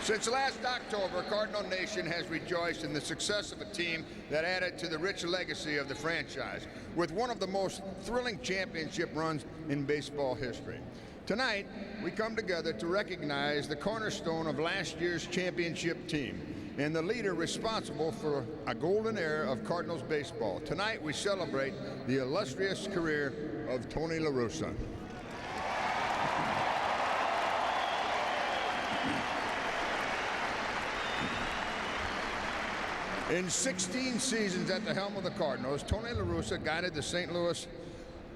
Since last October, Cardinal Nation has rejoiced in the success of a team that added to the rich legacy of the franchise with one of the most thrilling championship runs in baseball history. Tonight, we come together to recognize the cornerstone of last year's championship team and the leader responsible for a golden era of Cardinals baseball. Tonight, we celebrate the illustrious career of Tony La Russa. In 16 seasons at the helm of the Cardinals, Tony La Russa guided the St. Louis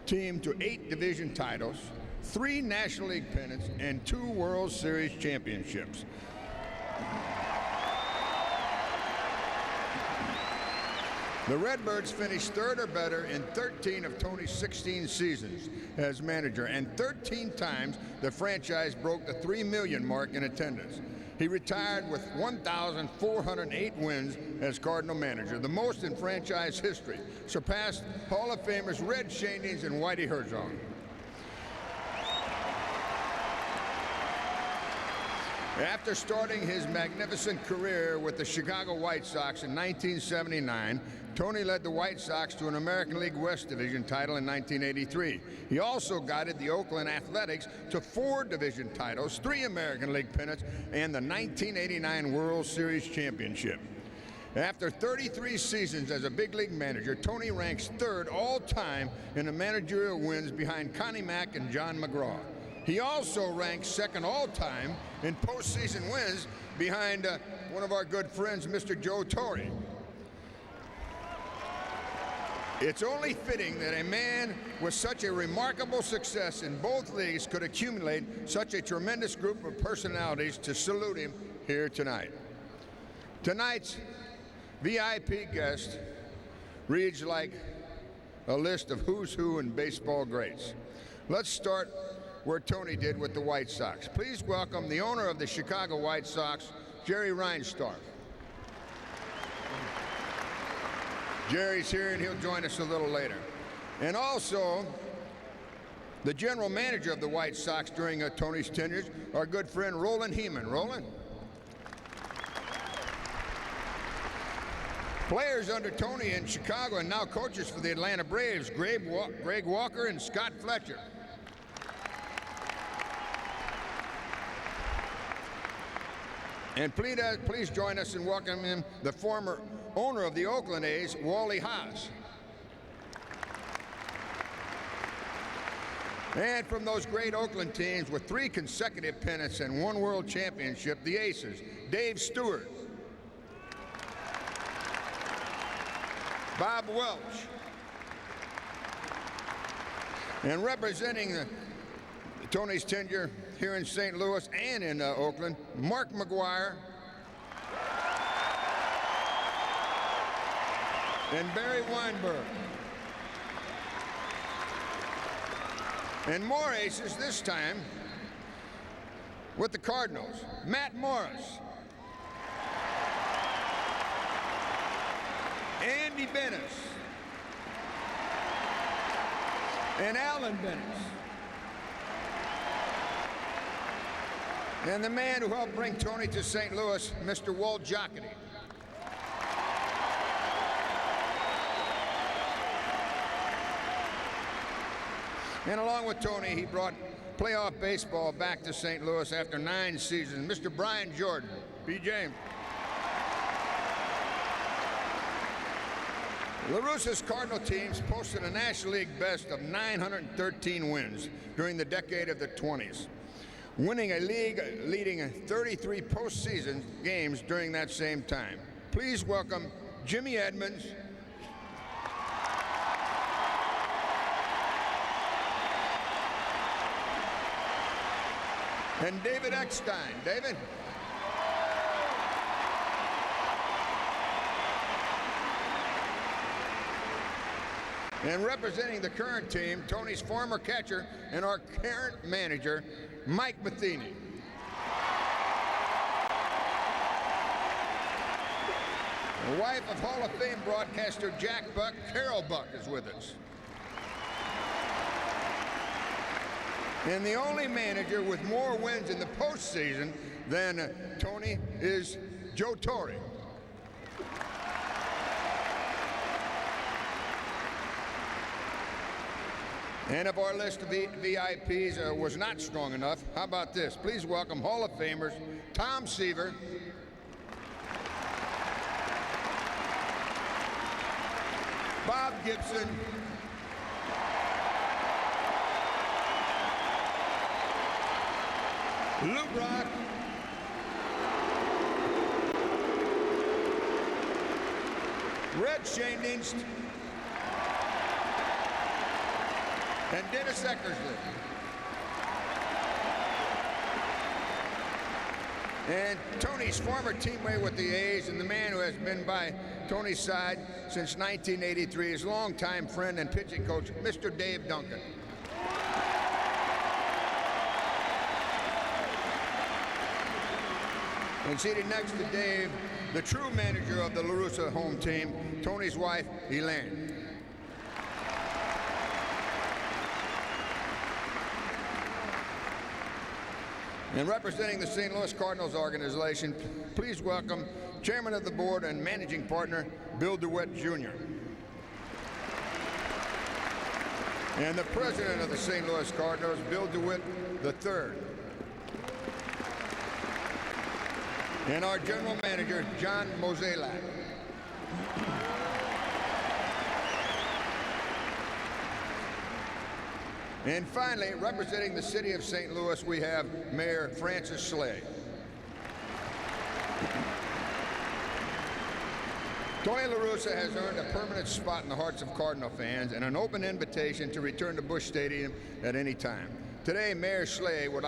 team to 8 division titles, 3 National League pennants, and 2 World Series championships. The Redbirds finished 3rd or better in 13 of Tony's 16 seasons as manager, and 13 times the franchise broke the 3 million mark in attendance. He retired with 1,408 wins as Cardinal manager, the most in franchise history, surpassed Hall of Famers Red Schoendienst and Whitey Herzog. After starting his magnificent career with the Chicago White Sox in 1979, Tony led the White Sox to an American League West Division title in 1983. He also guided the Oakland Athletics to 4 division titles, 3 American League pennants, and the 1989 World Series championship. After 33 seasons as a big league manager, Tony ranks 3rd all-time in the managerial wins behind Connie Mack and John McGraw. He also ranks 2nd all-time in postseason wins behind one of our good friends, Mr. Joe Torre. It's only fitting that a man with such a remarkable success in both leagues could accumulate such a tremendous group of personalities to salute him here tonight. Tonight's VIP guest reads like a list of who's who in baseball greats. Let's start where Tony did with the White Sox. Please welcome the owner of the Chicago White Sox, Jerry Reinsdorf. Jerry's here and he'll join us a little later. And also, the general manager of the White Sox during Tony's tenure, our good friend Roland Heeman. Roland? Players under Tony in Chicago and now coaches for the Atlanta Braves, Greg Walker and Scott Fletcher. And please join us in welcoming the former owner of the Oakland A's, Wally Haas. And from those great Oakland teams with 3 consecutive pennants and 1 world championship, the Aces, Dave Stewart, Bob Welch, and representing Tony's tenure here in St. Louis and in Oakland, Mark McGwire and Barry Weinberg. And more aces this time with the Cardinals, Matt Morris, Andy Bennis, and Alan Bennis. And the man who helped bring Tony to St. Louis, Mr. Walt Jocketty. And along with Tony, he brought playoff baseball back to St. Louis after 9 seasons, Mr. Brian Jordan. BJ. La Russa's Cardinal teams posted a National League best of 913 wins during the decade of the 20s, winning a league-leading 33 postseason games during that same time. Please welcome Jimmy Edmonds and David Eckstein. David? And representing the current team, Tony's former catcher and our current manager, Mike Matheny. The wife of Hall of Fame broadcaster Jack Buck, Carol Buck, is with us. And the only manager with more wins in the postseason than Tony is Joe Torre. And if our list of VIPs was not strong enough, how about this? Please welcome Hall of Famers Tom Seaver, Bob Gibson, Lou Brock, Red Schoendienst, and Dennis Eckersley. And Tony's former teammate with the A's and the man who has been by Tony's side since 1983, his longtime friend and pitching coach, Mr. Dave Duncan. And seated next to Dave, the true manager of the Russa home team, Tony's wife, Elaine. And representing the St. Louis Cardinals organization, please welcome Chairman of the Board and Managing Partner, Bill DeWitt, Jr. And the President of the St. Louis Cardinals, Bill DeWitt III. And our General Manager, John Mozeliak. And finally, representing the city of St. Louis, we have Mayor Francis Slay. Tony La Russa has earned a permanent spot in the hearts of Cardinal fans and an open invitation to return to Busch Stadium at any time. Today, Mayor Slay would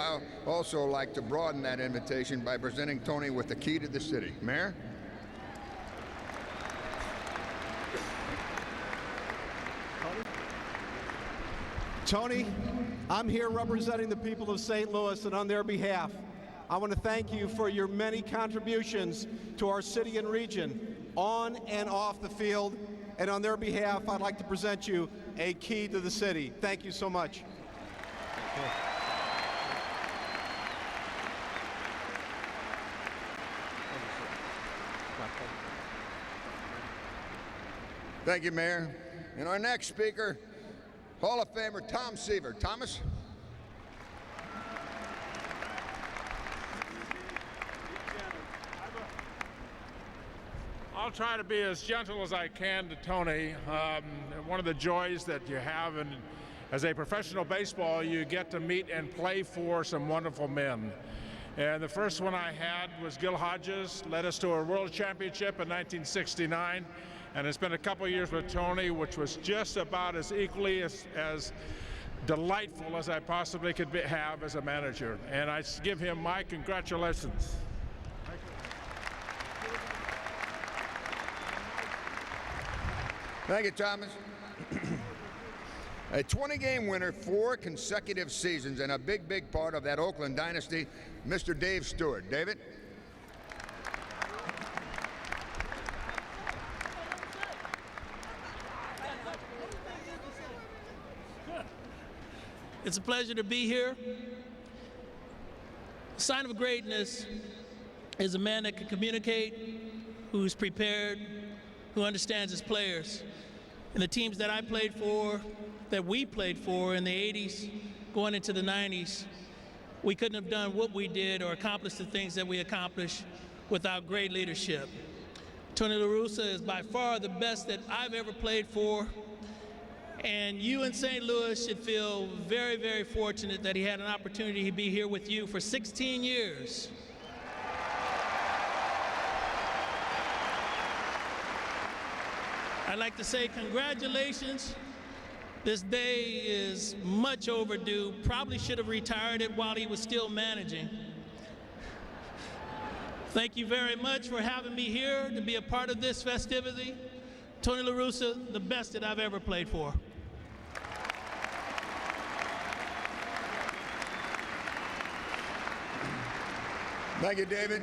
also like to broaden that invitation by presenting Tony with the key to the city. Mayor? Tony, I'm here representing the people of St. Louis, and on their behalf, I want to thank you for your many contributions to our city and region, on and off the field. And on their behalf, I'd like to present you a key to the city. Thank you so much. Thank you, Mayor. And our next speaker, Hall of Famer Tom Seaver. Thomas? I'll try to be as gentle as I can to Tony. One of the joys that you have as a professional baseball, you get to meet and play for some wonderful men. And the first one I had was Gil Hodges, led us to a world championship in 1969. And it's been a couple of years with Tony, which was just about as equally as delightful as I possibly could have as a manager. And I give him my congratulations. Thank you, Thomas. A 20-game winner, 4 consecutive seasons, and a big, big part of that Oakland dynasty, Mr. Dave Stewart. David? It's a pleasure to be here. A sign of greatness is a man that can communicate, who's prepared, who understands his players. And the teams that I played for, that we played for in the 80s, going into the 90s, we couldn't have done what we did or accomplished the things that we accomplished without great leadership. Tony La Russa is by far the best that I've ever played for. And you in St. Louis should feel very, very fortunate that he had an opportunity to be here with you for 16 years. I'd like to say congratulations This day is much overdue. Probably should have retired it while he was still managing. Thank you very much for having me here to be a part of this festivity. Tony La Russa, the best that I've ever played for. Thank you, David.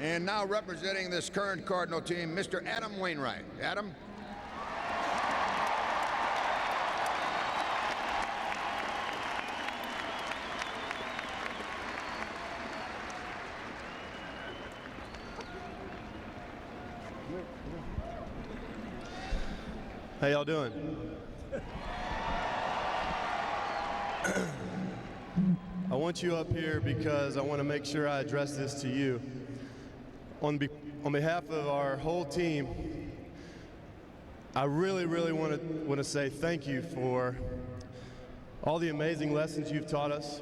And now representing this current Cardinal team, Mr. Adam Wainwright. Adam? How y'all doing? I want you up here because I want to make sure I address this to you. On behalf of our whole team, I really want to say thank you for all the amazing lessons you've taught us,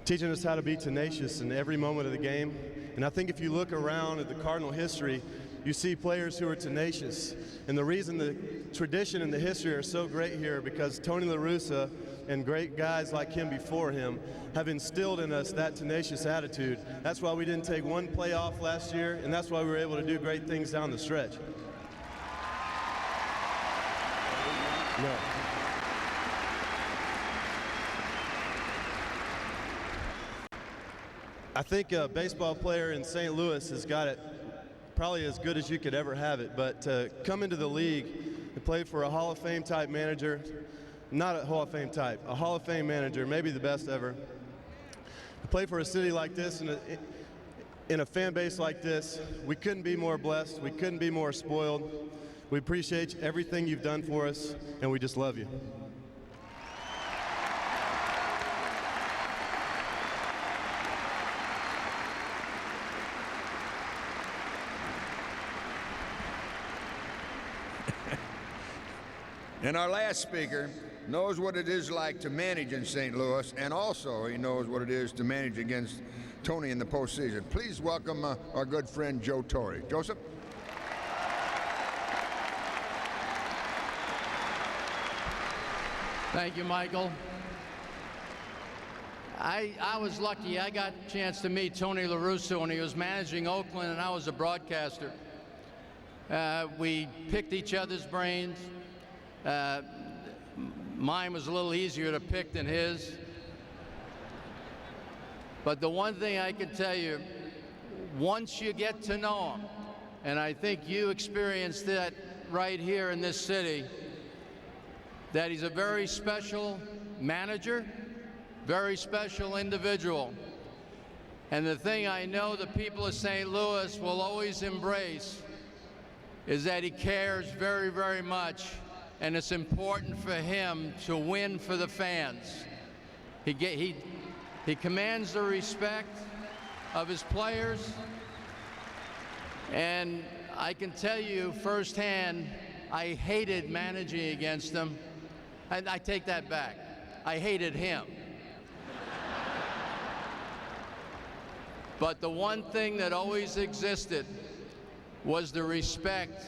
teaching us how to be tenacious in every moment of the game. And I think if you look around at the Cardinal history, you see players who are tenacious. And the reason the tradition and the history are so great here because Tony La Russa and great guys like him before him have instilled in us that tenacious attitude. That's why we didn't take one play off last year, and that's why we were able to do great things down the stretch. No. I think a baseball player in St. Louis has got it probably as good as you could ever have it, but to come into the league and play for a Hall of Fame type manager, not a Hall of Fame type, a Hall of Fame manager, maybe the best ever, to play for a city like this in a fan base like this, we couldn't be more blessed, we couldn't be more spoiled. We appreciate everything you've done for us, and we just love you. And our last speaker knows what it is like to manage in St. Louis, and also he knows what it is to manage against Tony in the postseason. Please welcome our good friend Joe Torre. Joseph? Thank you, Michael. I was lucky. I got a chance to meet Tony La Russa when he was managing Oakland, and I was a broadcaster. We picked each other's brains. Mine was a little easier to pick than his. But the one thing I can tell you, once you get to know him, and I think you experienced that right here in this city, that he's a very special manager, very special individual. And the thing I know the people of St. Louis will always embrace is that he cares very, very much, and it's important for him to win for the fans. He commands the respect of his players, and I can tell you firsthand, I hated managing against him. And I take that back. I hated him. But the one thing that always existed was the respect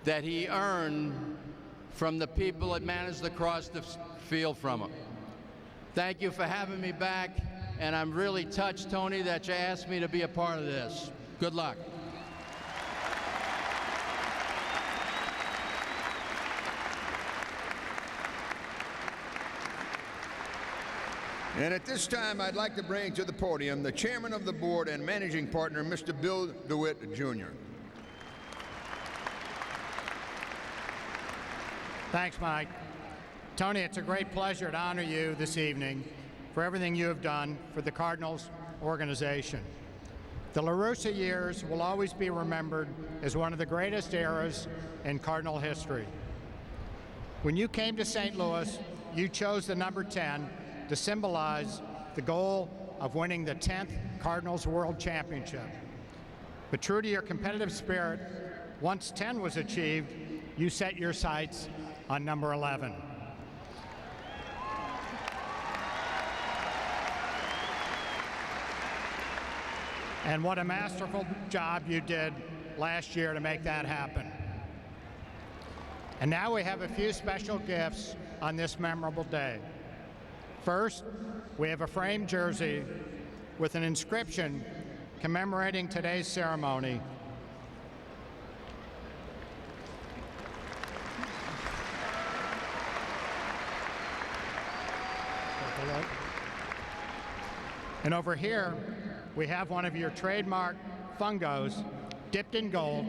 that he earned from the people that managed across the field from him. Thank you for having me back, and I'm really touched, Tony, that you asked me to be a part of this. Good luck. And at this time, I'd like to bring to the podium the chairman of the board and managing partner, Mr. Bill DeWitt, Jr. Thanks, Mike. Tony, it's a great pleasure to honor you this evening for everything you have done for the Cardinals organization. The La Russa years will always be remembered as one of the greatest eras in Cardinal history. When you came to St. Louis, you chose the number 10 to symbolize the goal of winning the 10th Cardinals World Championship. But true to your competitive spirit, once 10 was achieved, you set your sights on number 11. And what a masterful job you did last year to make that happen. And now we have a few special gifts on this memorable day. First, we have a framed jersey with an inscription commemorating today's ceremony. And over here, we have one of your trademark fungos dipped in gold,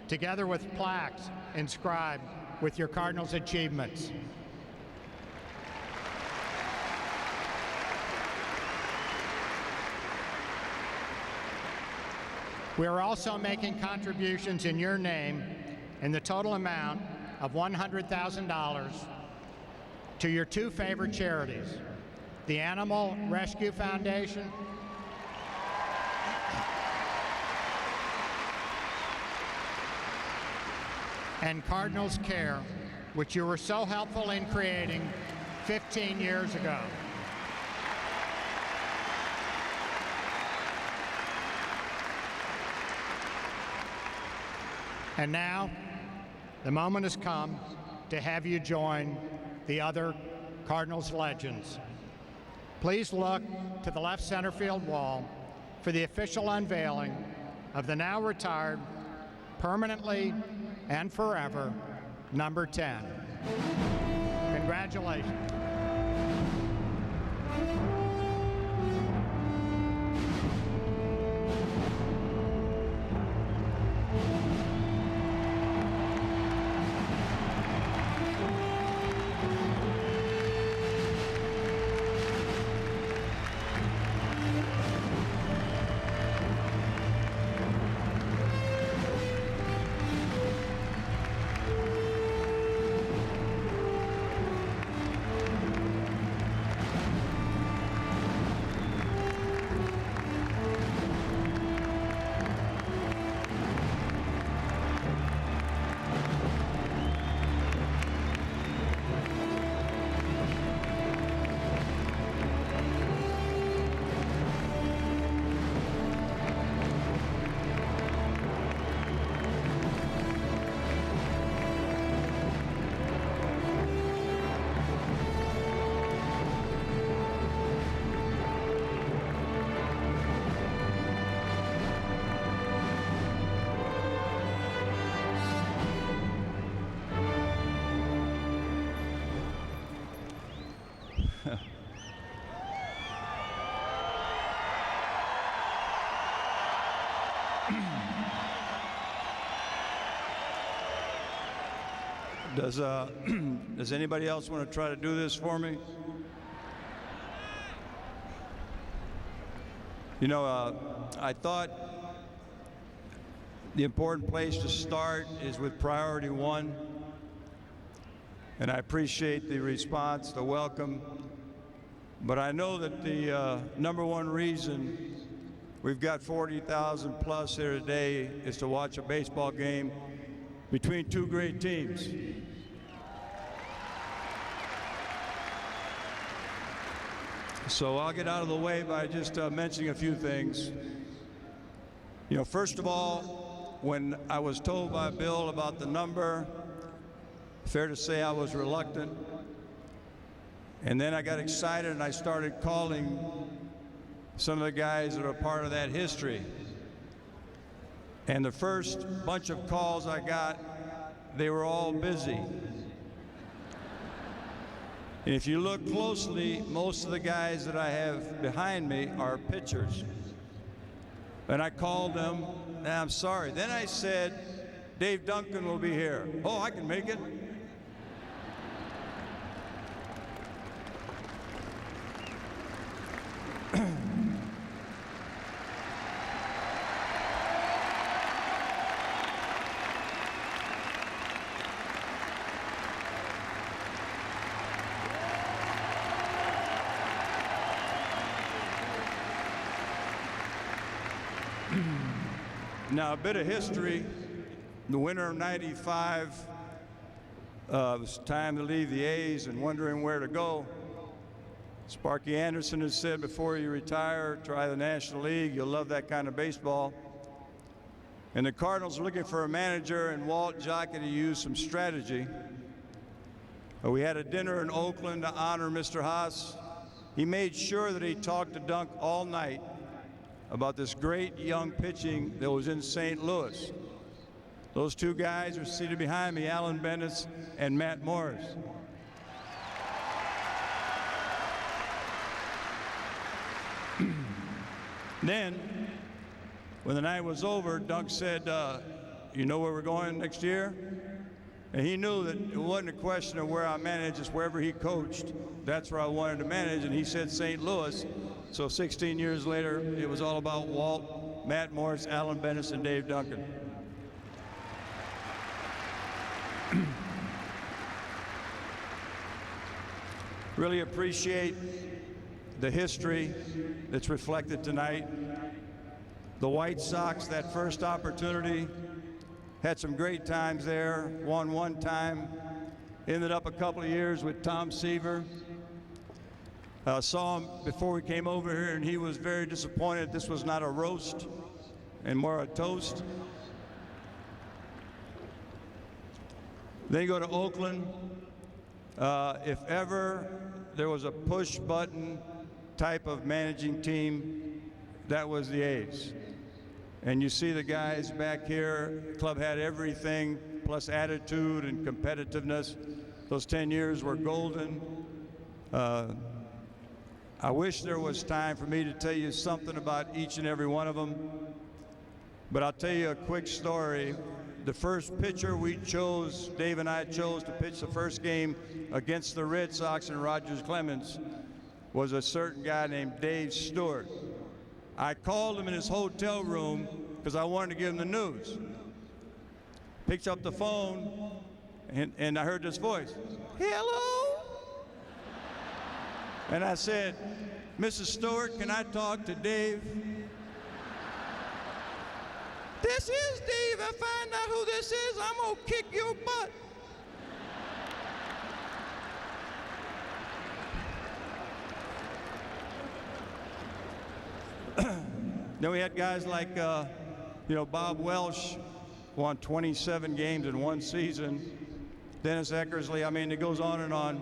together with plaques inscribed with your Cardinals achievements. We are also making contributions in your name in the total amount of $100,000 to your two favorite charities, the Animal Rescue Foundation and Cardinals Care, which you were so helpful in creating 15 years ago. And now, the moment has come to have you join the other Cardinals legends. Please look to the left center field wall for the official unveiling of the now retired, permanently and forever, number 10. Congratulations. Does anybody else want to try to do this for me? You know, I thought the important place to start is with priority one, and I appreciate the response, the welcome, but I know that the number one reason we've got 40,000 plus here today is to watch a baseball game between two great teams. So I'll get out of the way by just mentioning a few things. You know, first of all, when I was told by Bill about the number, fair to say I was reluctant. And then I got excited and I started calling some of the guys that are part of that history. And the first bunch of calls I got, they were all busy. And if you look closely, most of the guys that I have behind me are pitchers. And I called them, and I'm sorry. Then I said, Dave Duncan will be here. Oh, I can make it. Now, a bit of history. The winter of '95, it was time to leave the A's and wondering where to go. Sparky Anderson has said, before you retire, try the National League. You'll love that kind of baseball. And the Cardinals were looking for a manager, and Walt Jocketty used some strategy. We had a dinner in Oakland to honor Mr. Haas. He made sure that he talked to Dunk all night about this great young pitching that was in St. Louis. Those two guys are seated behind me, Alan Bendis and Matt Morris. Then, when the night was over, Dunk said, you know where we're going next year? And he knew that it wasn't a question of where I managed, it's wherever he coached. That's where I wanted to manage, and he said St. Louis. So 16 years later, it was all about Walt, Matt Morris, Alan Bendis, and Dave Duncan. Really appreciate the history that's reflected tonight. The White Sox, that first opportunity, had some great times there, won one time, ended up a couple of years with Tom Seaver. Saw him before we came over here, and he was very disappointed this was not a roast and more a toast. Then you go to Oakland. If ever there was a push button type of managing team, that was the A's. And you see the guys back here, the club had everything, plus attitude and competitiveness. Those 10 years were golden. I wish there was time for me to tell you something about each and every one of them, but I'll tell you a quick story. The first pitcher we chose, Dave and I chose to pitch the first game against the Red Sox and Rogers Clemens, was a certain guy named Dave Stewart. I called him in his hotel room because I wanted to give him the news. Picked up the phone, and I heard this voice, "Hello?" And I said, "Mrs. Stewart, can I talk to Dave?" "This is Dave. I find out who this is, I'm gonna kick your butt." Then we had guys like, Bob Welsh won 27 games in one season. Dennis Eckersley, I mean, it goes on and on.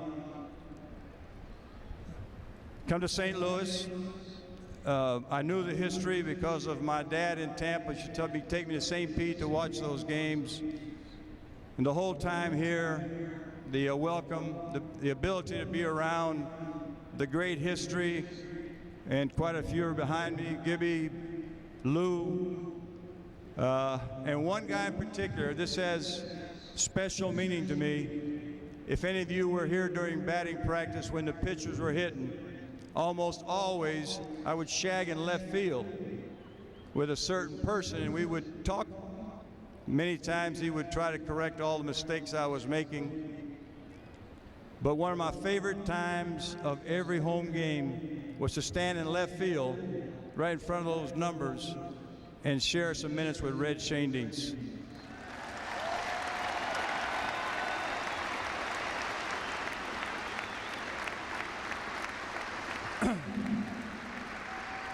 Come to St. Louis. I knew the history because of my dad in Tampa. She told me to take me to St. Pete to watch those games. And the whole time here, the welcome, the ability to be around the great history, and quite a few are behind me, Gibby, Lou, and one guy in particular. This has special meaning to me. If any of you were here during batting practice when the pitchers were hitting, almost always I would shag in left field with a certain person, and we would talk. Many times he would try to correct all the mistakes I was making. But one of my favorite times of every home game was to stand in left field right in front of those numbers and share some minutes with Red Schoendienst.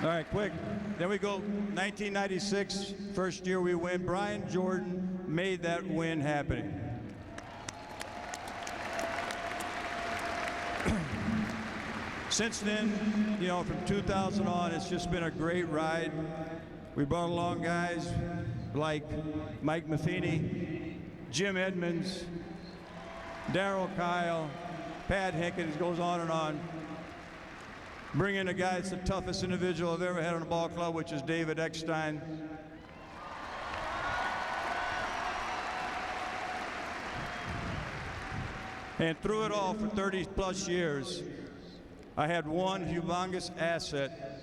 All right, quick. Then we go 1996, first year we win. Brian Jordan made that win happen. Since then, from 2000 on, it's just been a great ride. We brought along guys like Mike Matheny, Jim Edmonds, Darryl Kyle, Pat Hinkins, goes on and on. Bring in a guy that's the toughest individual I've ever had on a ball club, which is David Eckstein. And through it all for 30 plus years, I had one humongous asset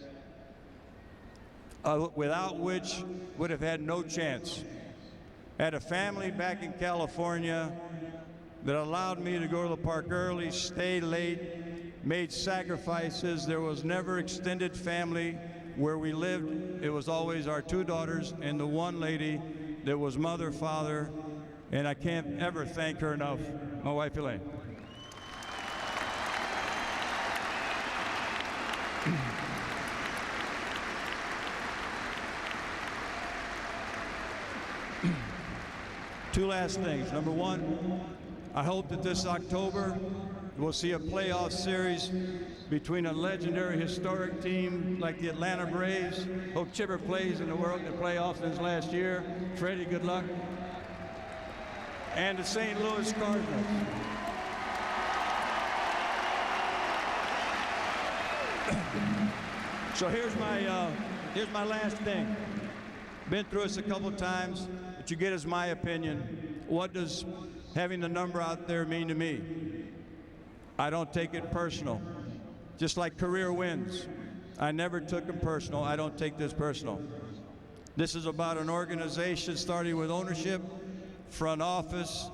without which would have had no chance. I had a family back in California that allowed me to go to the park early, stay late, made sacrifices. There was never extended family where we lived. It was always our two daughters and the one lady that was mother, father, and I can't ever thank her enough, my wife Elaine. Two last things. Number one, I hope that this October we'll see a playoff series between a legendary historic team like the Atlanta Braves. Hope Chipper plays in the playoffs in his last year. Freddie, good luck. And the St. Louis Cardinals. So here's my last thing. Been through this a couple times. What you get is my opinion. What does having the number out there mean to me? I don't take it personal. Just like career wins. I never took them personal. I don't take this personal. This is about an organization starting with ownership, front office,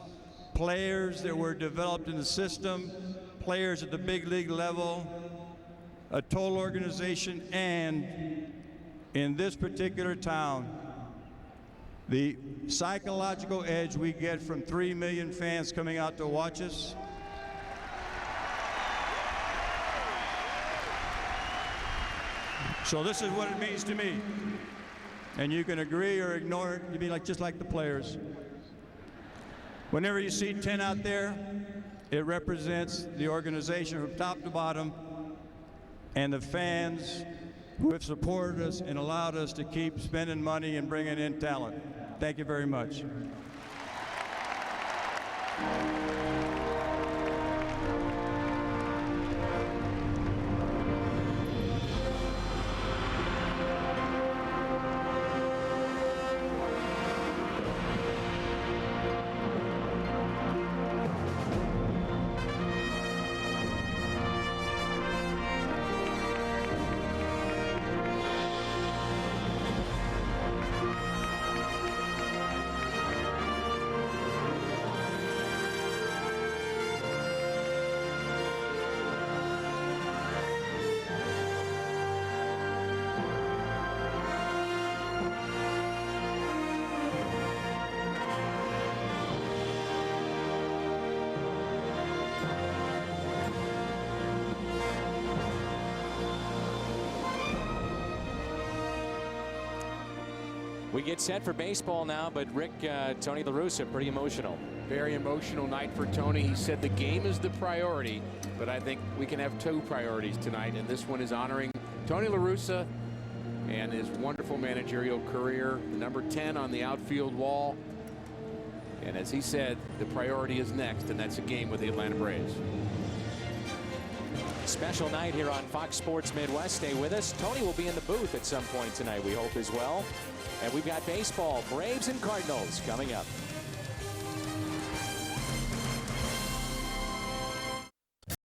players that were developed in the system, players at the big league level, a total organization, and in this particular town, the psychological edge we get from 3 million fans coming out to watch us. So this is what it means to me. And you can agree or ignore it. You be just like the players. Whenever you see 10 out there, it represents the organization from top to bottom and the fans who have supported us and allowed us to keep spending money and bringing in talent. Thank you very much. We get set for baseball now, but Rick, Tony La Russa, pretty emotional. Very emotional night for Tony. He said the game is the priority, but I think we can have two priorities tonight, and this one is honoring Tony La Russa and his wonderful managerial career, number 10 on the outfield wall. And as he said, the priority is next, and that's a game with the Atlanta Braves. Special night here on Fox Sports Midwest. Stay with us. Tony will be in the booth at some point tonight, we hope, as well. And we've got baseball, Braves and Cardinals coming up.